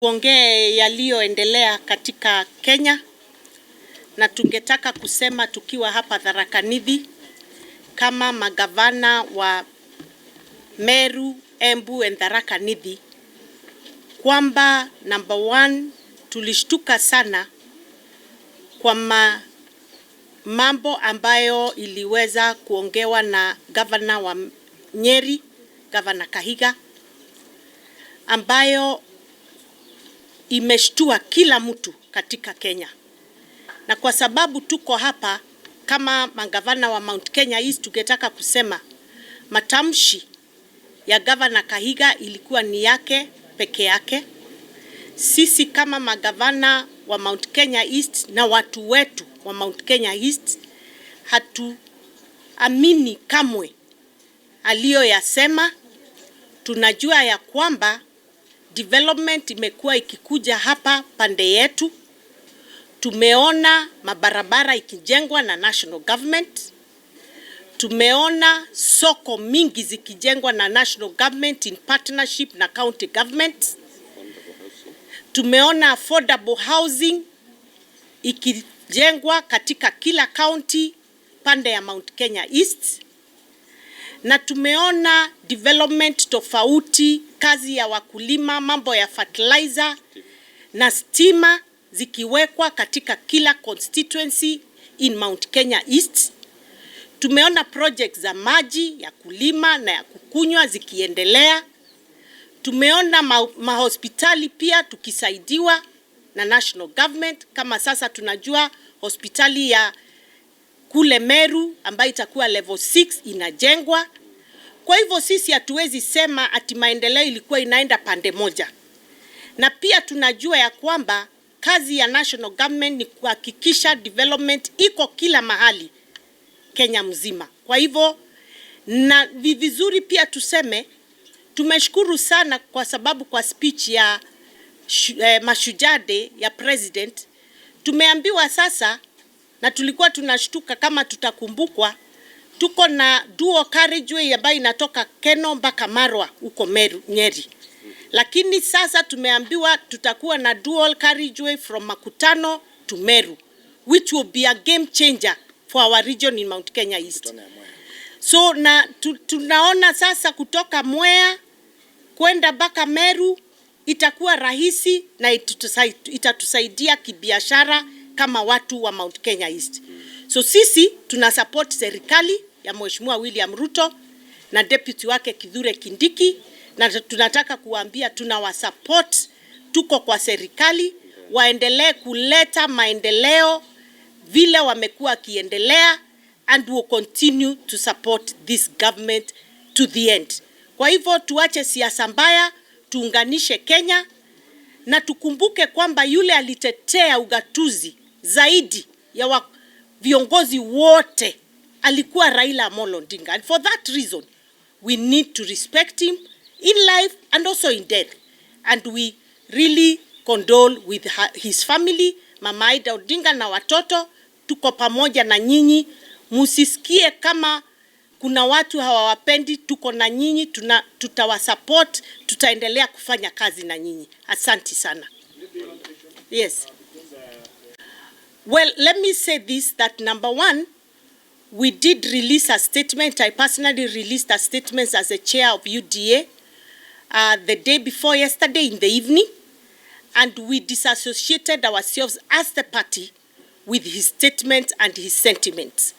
Tuongee yaliyoendelea katika Kenya, na tungetaka kusema tukiwa hapa Tharaka Nithi kama magavana wa Meru, Embu and Tharaka Nithi kwamba number one, tulishtuka sana kwa mambo ambayo iliweza kuongewa na gavana wa Nyeri, Gavana Kahiga, ambayo imeshtua kila mtu katika Kenya. Na kwa sababu tuko hapa kama magavana wa Mount Kenya East, tungetaka kusema matamshi ya Gavana Kahiga ilikuwa ni yake peke yake. Sisi kama magavana wa Mount Kenya East na watu wetu wa Mount Kenya East hatuamini kamwe aliyoyasema. Tunajua ya kwamba development imekuwa ikikuja hapa pande yetu. Tumeona mabarabara ikijengwa na national government. Tumeona soko mingi zikijengwa na national government in partnership na county government. Tumeona affordable housing ikijengwa katika kila county pande ya Mount Kenya East. Na tumeona development tofauti, kazi ya wakulima, mambo ya fertilizer na stima zikiwekwa katika kila constituency in Mount Kenya East. Tumeona projects za maji ya kulima na ya kukunywa zikiendelea. Tumeona mahospitali pia tukisaidiwa na national government, kama sasa tunajua hospitali ya kule Meru ambayo itakuwa level 6 inajengwa. Kwa hivyo sisi hatuwezi sema ati maendeleo ilikuwa inaenda pande moja. Na pia tunajua ya kwamba kazi ya national government ni kuhakikisha development iko kila mahali Kenya mzima. Kwa hivyo na vizuri pia tuseme tumeshukuru sana kwa sababu kwa speech ya Mashujaa Day ya president tumeambiwa sasa, na tulikuwa tunashtuka kama tutakumbukwa, tuko na dual carriageway ambayo inatoka Keno mpaka Marwa huko Meru, Nyeri. Lakini sasa tumeambiwa tutakuwa na dual carriageway from Makutano to Meru, which will be a game changer for our region in Mount Kenya East. So na tunaona sasa kutoka Mwea kwenda mpaka Meru itakuwa rahisi na itatusaidia kibiashara kama watu wa Mount Kenya East. So sisi tunasupport serikali ya Mheshimiwa William Ruto na deputy wake Kithure Kindiki, na tunataka kuambia tunawasupport, tuko kwa serikali, waendelee kuleta maendeleo vile wamekuwa kiendelea, and will continue to support this government to the end. Kwa hivyo tuache siasa mbaya, tuunganishe Kenya, na tukumbuke kwamba yule alitetea ugatuzi zaidi ya viongozi wote alikuwa Raila Amolo Odinga. And for that reason, we need to respect him in life and also in death. And we really condole with his family, Mama Aida Odinga na watoto. Tuko pamoja na nyinyi, musisikie kama kuna watu hawawapendi, tuko na nyinyi, tutawasupport, tutaendelea kufanya kazi na nyinyi. Asante sana. Yes. Well, let me say this, that number one, we did release a statement. I personally released a statement as a chair of UDA the day before yesterday in the evening, and we disassociated ourselves as the party with his statement and his sentiments.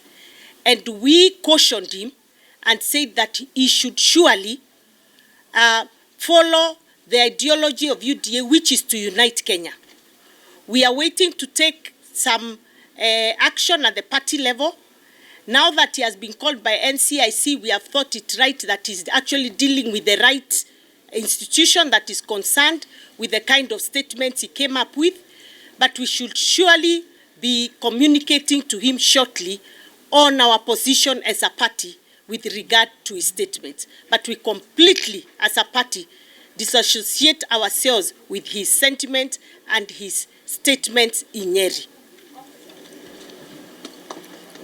And we cautioned him and said that he should surely follow the ideology of UDA, which is to unite Kenya. We are waiting to take some action at the party level. Now that he has been called by NCIC, we have thought it right that he's actually dealing with the right institution that is concerned with the kind of statements he came up with. But we should surely be communicating to him shortly on our position as a party with regard to his statements. But we completely, as a party, disassociate ourselves with his sentiment and his statements in Nyeri.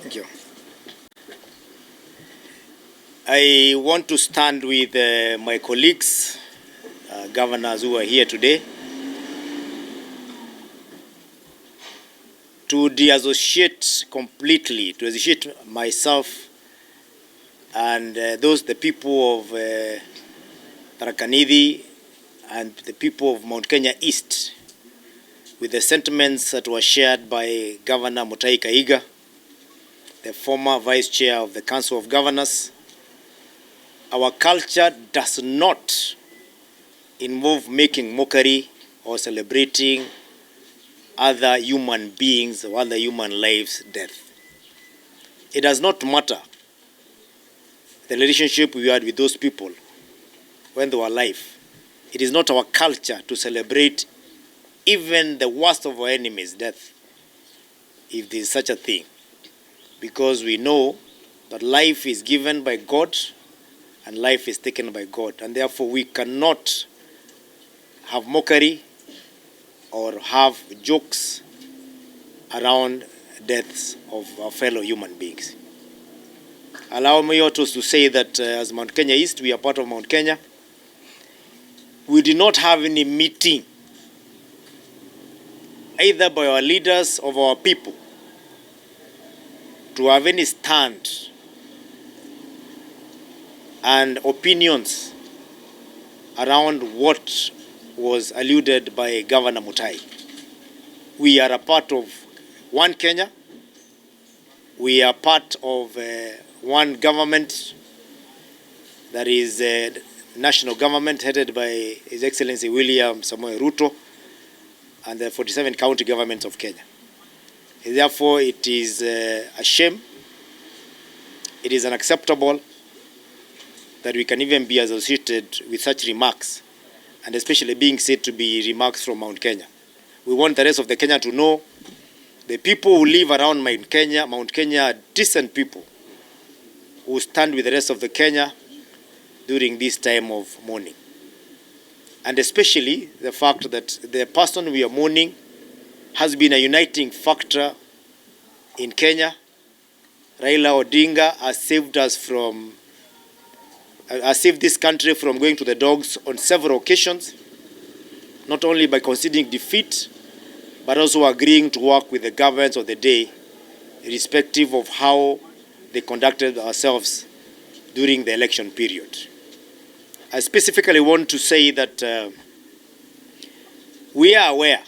Thank you. I want to stand with my colleagues, governors who are here today, to disassociate completely, to associate myself and the people of Tharaka Nithi and the people of Mount Kenya East with the sentiments that were shared by Governor Kahiga, the former Vice Chair of the Council of Governors. Our culture does not involve making mockery or celebrating other human beings or other human lives' death. It does not matter the relationship we had with those people when they were alive. It is not our culture to celebrate even the worst of our enemies' death, if there is such a thing, because we know that life is given by God and life is taken by God, and therefore we cannot have mockery or have jokes around deaths of our fellow human beings. Allow me also to say that as Mount Kenya East, we are part of Mount Kenya. We did not have any meeting either by our leaders of our people to have any stand and opinions around what was alluded by Governor Mutai. We are a part of one Kenya. We are part of one government that is a national government headed by His Excellency William Samoei Ruto and the 47 county governments of Kenya. Therefore, it is a shame, it is unacceptable that we can even be associated with such remarks, and especially being said to be remarks from Mount Kenya. We want the rest of the Kenya to know the people who live around Mount Kenya are decent people who stand with the rest of the Kenya during this time of mourning. And especially the fact that the person we are mourning has been a uniting factor in Kenya. Raila Odinga has saved us from, has saved this country from going to the dogs on several occasions, not only by conceding defeat, but also agreeing to work with the governments of the day, irrespective of how they conducted ourselves during the election period. I specifically want to say that we are aware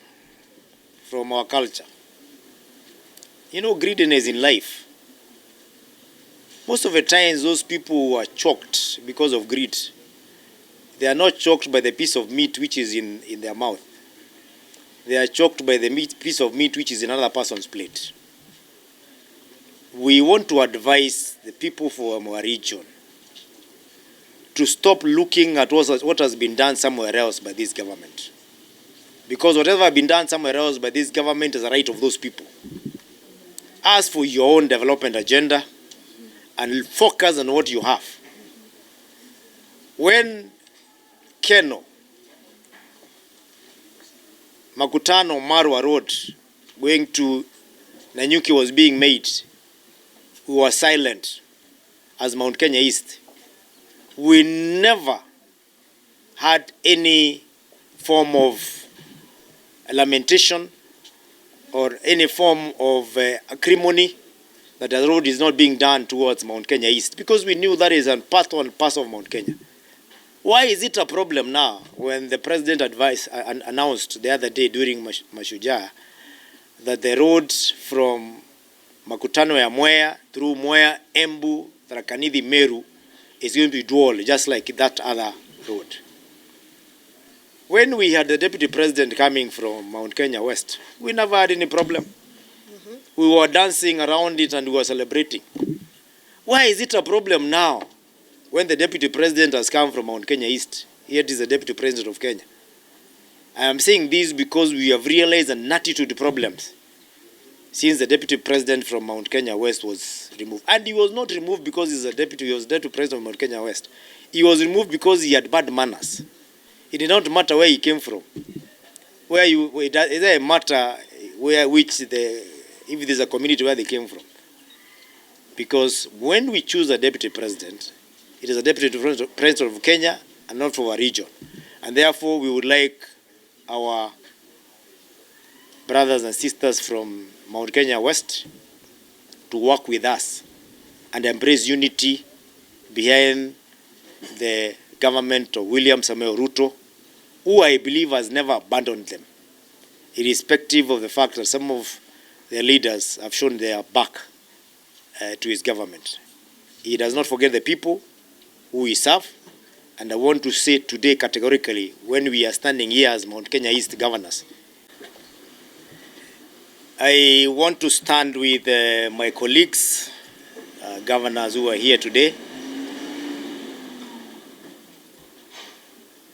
from our culture. You know, greediness in life. Most of the times those people who are choked because of greed, they are not choked by the piece of meat which is in their mouth. They are choked by the piece of meat which is in another person's plate. We want to advise the people from our region to stop looking at what has been done somewhere else by this government. Because whatever has been done somewhere else by this government is the right of those people. Ask for your own development agenda and focus on what you have. When Keno, Makutano, Marwa Road, going to Njuki was being made, we were silent as Mount Kenya East. We never had any form of lamentation or any form of acrimony that the road is not being done towards Mount Kenya East, because we knew that is a part and parcel of Mount Kenya. Why is it a problem now when the president announced the other day during Mashujaa that the road from Makutano ya Mwea through Mwea, Embu, Tharaka Nithi, Meru is going to be dual, just like that other road? When we had the deputy president coming from Mount Kenya West, we never had any problem. We were dancing around it and we were celebrating. Why is it a problem now when the deputy president has come from Mount Kenya East, yet is the deputy president of Kenya? I am saying this because we have realized an attitude problems since the deputy president from Mount Kenya West was removed. And he was not removed because he's a deputy, he was deputy president of Mount Kenya West. He was removed because he had bad manners. It did not matter where he came from. It doesn't matter if there's a community where they came from. Because when we choose a deputy president, it is a deputy president of Kenya and not for our region. And therefore, we would like our brothers and sisters from Mount Kenya West to work with us and embrace unity behind the government of William Samoei Ruto, who I believe has never abandoned them, irrespective of the fact that some of their leaders have shown their back to his government. He does not forget the people who he serves, and I want to say today categorically, when we are standing here as Mount Kenya East governors, I want to stand with my colleagues, governors who are here today,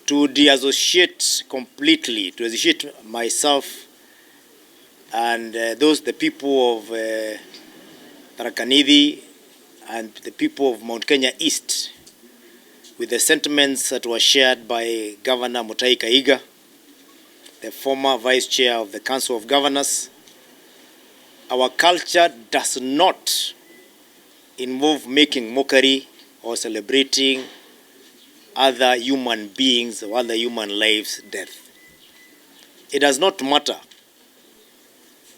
to disassociate completely, to associate myself and the people of Tharaka Nithi and the people of Mount Kenya East with the sentiments that were shared by Governor Kahiga, the former Vice Chair of the Council of Governors. Our culture does not involve making mockery or celebrating other human beings or other human lives' death. It does not matter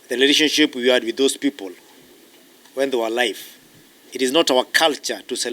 the relationship we had with those people when they were alive. It is not our culture to celebrate